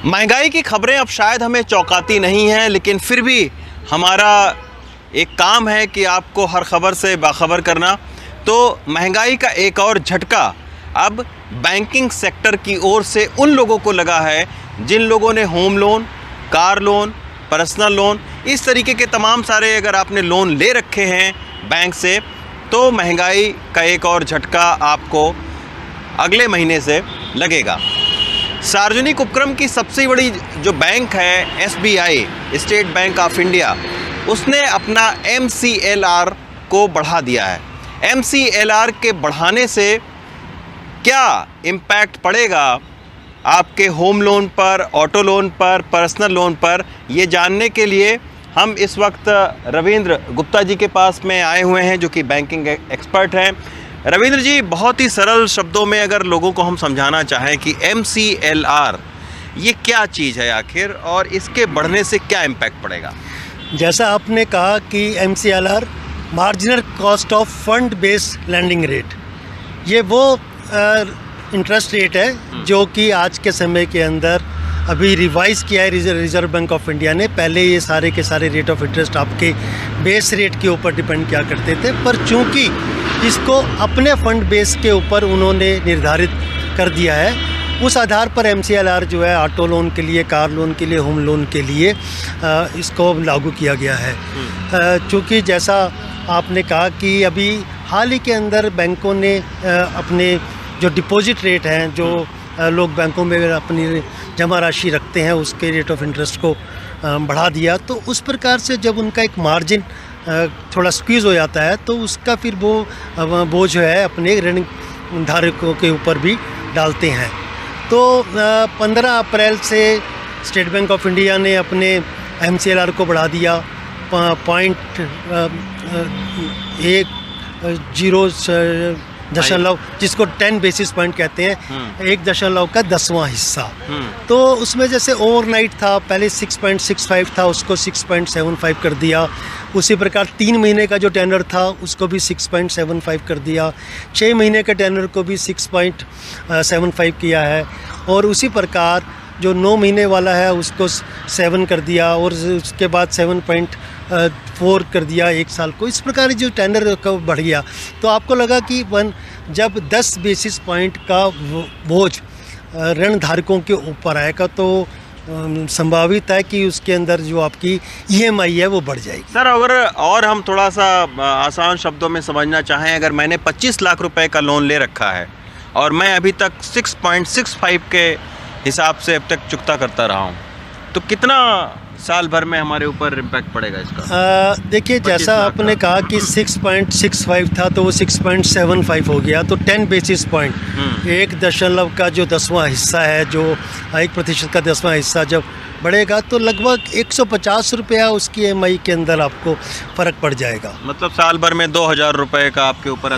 महंगाई की खबरें अब शायद हमें चौंकाती नहीं हैं, लेकिन फिर भी हमारा एक काम है कि आपको हर खबर से बाखबर करना। तो महंगाई का एक और झटका अब बैंकिंग सेक्टर की ओर से उन लोगों को लगा है जिन लोगों ने home loan, car loan, personal loan, इस तरीके के तमाम सारे अगर आपने लोन ले रखे हैं बैंक से, तो महंगाई का एक और झटका आपको अगले महीने से लगेगा। सार्वजनिक उपक्रम की सबसे बड़ी जो बैंक है SBI, state bank of India, उसने अपना MCLR को बढ़ा दिया है। MCLR के बढ़ाने से क्या इम्पैक्ट पड़ेगा आपके होम लोन पर, ऑटो लोन पर, पर्सनल लोन पर, ये जानने के लिए हम इस वक्त रविंद्र गुप्ता जी के पास में आए हुए हैं, जो कि बैंकिंग एक्सपर्ट हैं। रविंद्र जी, बहुत ही सरल शब्दों में अगर लोगों को हम समझाना चाहें कि MCLR ये क्या चीज़ है आखिर, और इसके बढ़ने से क्या इम्पैक्ट पड़ेगा? जैसा आपने कहा कि MCLR marginal cost of fund based landing rate, ये वो इंटरेस्ट रेट है जो कि आज के समय के अंदर अभी रिवाइज़ किया है रिजर्व बैंक ऑफ इंडिया ने। पहले ये सारे के सारे रेट ऑफ इंटरेस्ट आपके बेस रेट के ऊपर डिपेंड किया करते थे, पर चूंकि इसको अपने फंड बेस के ऊपर उन्होंने निर्धारित कर दिया है, उस आधार पर MCLR जो है ऑटो लोन के लिए, कार लोन के लिए, होम लोन के लिए इसको लागू किया गया है। चूँकि जैसा आपने कहा कि अभी हाल ही के अंदर बैंकों ने अपने जो डिपॉजिट रेट हैं, जो लोग बैंकों में अपनी जमा राशि रखते हैं, उसके रेट ऑफ इंटरेस्ट को बढ़ा दिया। तो उस प्रकार से जब उनका एक मार्जिन थोड़ा स्क्वीज़ हो जाता है, तो उसका फिर वो जो है अपने ऋण धारकों के ऊपर भी डालते हैं। तो 15 अप्रैल से स्टेट बैंक ऑफ इंडिया ने अपने MCLR को बढ़ा दिया 0.1 जिसको 10 बेसिस पॉइंट कहते हैं, 1.10वां हिस्सा। तो उसमें जैसे ओवरनाइट था, पहले 6.65 था, उसको 6.75 कर दिया। उसी प्रकार 3 महीने का जो टेनर था उसको भी 6.75 कर दिया, 6 महीने के टेनर को भी 6.75 किया है, और उसी प्रकार जो 9 महीने वाला है उसको 7 कर दिया, और उसके बाद 7.4 कर दिया 1 साल को। इस प्रकार जो टेंडर का बढ़ गया, तो आपको लगा कि जब 10 बेसिस पॉइंट का बोझ ऋण धारकों के ऊपर आएगा, तो संभावित है कि उसके अंदर जो आपकी EMI है वो बढ़ जाएगी। सर, अगर और हम थोड़ा सा आसान शब्दों में समझना चाहें, अगर मैंने 25 लाख रुपए का लोन ले रखा है और मैं अभी तक 6.65 के हिसाब से अब तक चुकता करता रहा हूँ, तो कितना साल भर में हमारे ऊपर इम्पैक्ट पड़ेगा इसका? देखिए, जैसा आपने कहा कि 6.65 था तो वो 6.75 हो गया, तो 10 बेसिस पॉइंट, 1 का जो 10वां हिस्सा है, जो 1% का 10वां हिस्सा जब बढ़ेगा, तो लगभग 150 रुपया उसकी EMI के अंदर आपको फ़र्क पड़ जाएगा। मतलब साल भर में 2000 रुपये का आपके ऊपर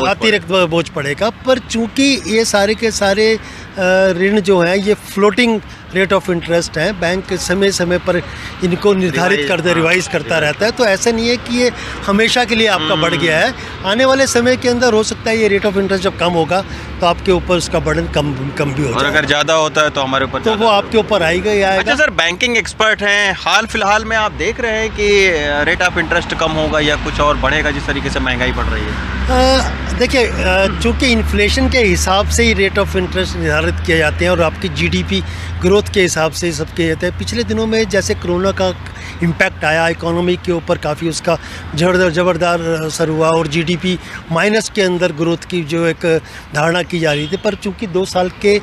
अतिरिक्त बोझ पड़ेगा। पर चूंकि ये सारे के सारे ऋण जो हैं ये फ्लोटिंग रेट ऑफ इंटरेस्ट हैं, बैंक समय समय पर इनको निर्धारित रिवाइज करता रहता है, तो ऐसा नहीं है कि ये हमेशा के लिए आपका बढ़ गया है। आने वाले समय के अंदर हो सकता है ये रेट ऑफ इंटरेस्ट जब कम होगा तो आपके ऊपर उसका बर्डन कम भी हो, और अगर ज़्यादा होता है तो हमारे ऊपर, तो वो आपके ऊपर आएगा ही आएगा। अच्छा सर, बैंकिंग एक्सपर्ट हैं, हाल फिलहाल में आप देख रहे हैं कि रेट ऑफ इंटरेस्ट कम होगा या कुछ और बढ़ेगा जिस तरीके से महंगाई बढ़ रही है? देखिए, चूँकि इन्फ्लेशन के हिसाब से ही रेट ऑफ इंटरेस्ट निर्धारित किए जाते हैं और आपकी GDP ग्रोथ के हिसाब से सब किए जाते हैं। पिछले दिनों में जैसे कोरोना का इम्पैक्ट आया इकोनॉमी के ऊपर, काफ़ी उसका ज़बरदार असर हुआ, और GDP माइनस के अंदर ग्रोथ की जो एक धारणा की जा रही थी, पर चूँकि 2 साल के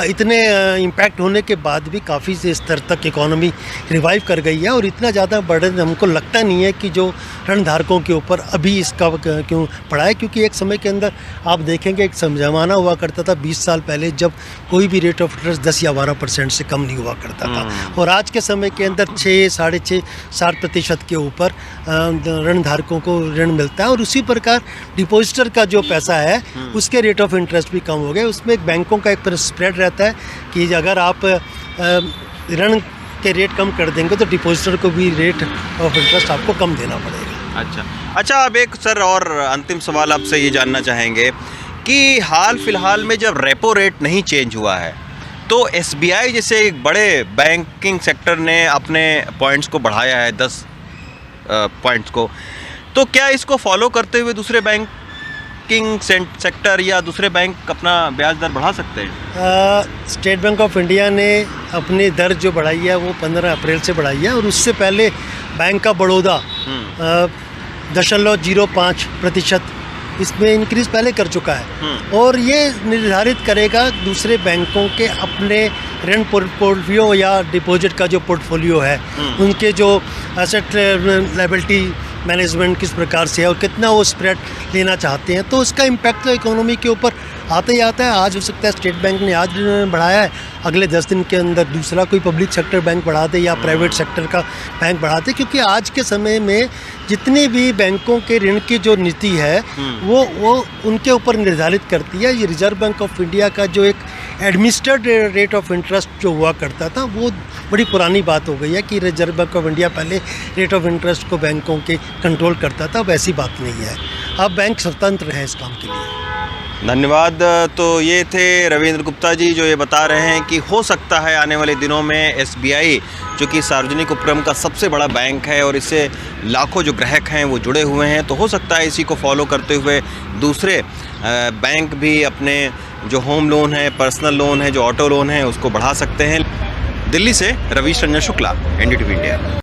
इतने इम्पैक्ट होने के बाद भी काफ़ी से स्तर तक इकोनॉमी रिवाइव कर गई है, और इतना ज़्यादा बर्डन हमको लगता नहीं है कि जो ऋण धारकों के ऊपर अभी इसका क्यों पड़ा है। क्योंकि एक समय के अंदर आप देखेंगे, एक ज़माना हुआ करता था 20 साल पहले, जब कोई भी रेट ऑफ इंटरेस्ट 10 या 12% से कम नहीं हुआ करता था, और आज के समय के अंदर 6, 6.5, 7% के ऊपर ऋण धारकों को ऋण मिलता है। और उसी प्रकार डिपॉजिटर का जो पैसा है उसके रेट ऑफ इंटरेस्ट भी कम हो गए। उसमें बैंकों का एक स्प्रेड रहता है कि अगर आप ऋण के रेट कम कर देंगे तो डिपॉजिटर को भी रेट ऑफ इंटरेस्ट आपको कम देना पड़ेगा। अच्छा, अब एक सर और अंतिम सवाल आपसे ये जानना चाहेंगे कि हाल फिलहाल में जब रेपो रेट नहीं चेंज हुआ है, तो SBI जैसे एक बड़े बैंकिंग सेक्टर ने अपने पॉइंट्स को बढ़ाया है 10 पॉइंट्स को, तो क्या इसको फॉलो करते हुए दूसरे बैंकिंग सेक्टर या दूसरे बैंक अपना ब्याज दर बढ़ा सकते हैं? स्टेट बैंक ऑफ इंडिया ने अपनी दर जो बढ़ाई है वो 15 अप्रैल से बढ़ाई है, और उससे पहले बैंक ऑफ बड़ौदा 0.05% इसमें इंक्रीज पहले कर चुका है, और ये निर्धारित करेगा दूसरे बैंकों के अपने ऋण पोर्टफोलियो या डिपॉजिट का जो पोर्टफोलियो है, उनके जो एसेट लायबिलिटी मैनेजमेंट किस प्रकार से है और कितना वो स्प्रेड लेना चाहते हैं, तो उसका इम्पैक्ट तो इकोनॉमी के ऊपर आता ही आता है। आज हो सकता है स्टेट बैंक ने आज बढ़ाया है, अगले 10 दिन के अंदर दूसरा कोई पब्लिक सेक्टर बैंक बढ़ा दे या प्राइवेट सेक्टर का बैंक बढ़ा दे, क्योंकि आज के समय में जितनी भी बैंकों के ऋण की जो नीति है वो उनके ऊपर निर्धारित करती है। ये रिजर्व बैंक ऑफ इंडिया का जो एक एडमिनिस्ट्रेड रेट ऑफ इंटरेस्ट जो हुआ करता था, वो बड़ी पुरानी बात हो गई है कि रिजर्व बैंक ऑफ इंडिया पहले रेट ऑफ इंटरेस्ट को बैंकों के कंट्रोल करता था, वैसी बात नहीं है। अब बैंक स्वतंत्र है इस काम के लिए। धन्यवाद। तो ये थे रविंद्र गुप्ता जी, जो ये बता रहे हैं कि हो सकता है आने वाले दिनों में SBI, जो कि सार्वजनिक उपक्रम का सबसे बड़ा बैंक है और इससे लाखों जो ग्राहक हैं वो जुड़े हुए हैं, तो हो सकता है इसी को फॉलो करते हुए दूसरे बैंक भी अपने जो होम लोन है, पर्सनल लोन है, जो ऑटो लोन है, उसको बढ़ा सकते हैं। दिल्ली से रवीश रंजन शुक्ला, NDTV इंडिया।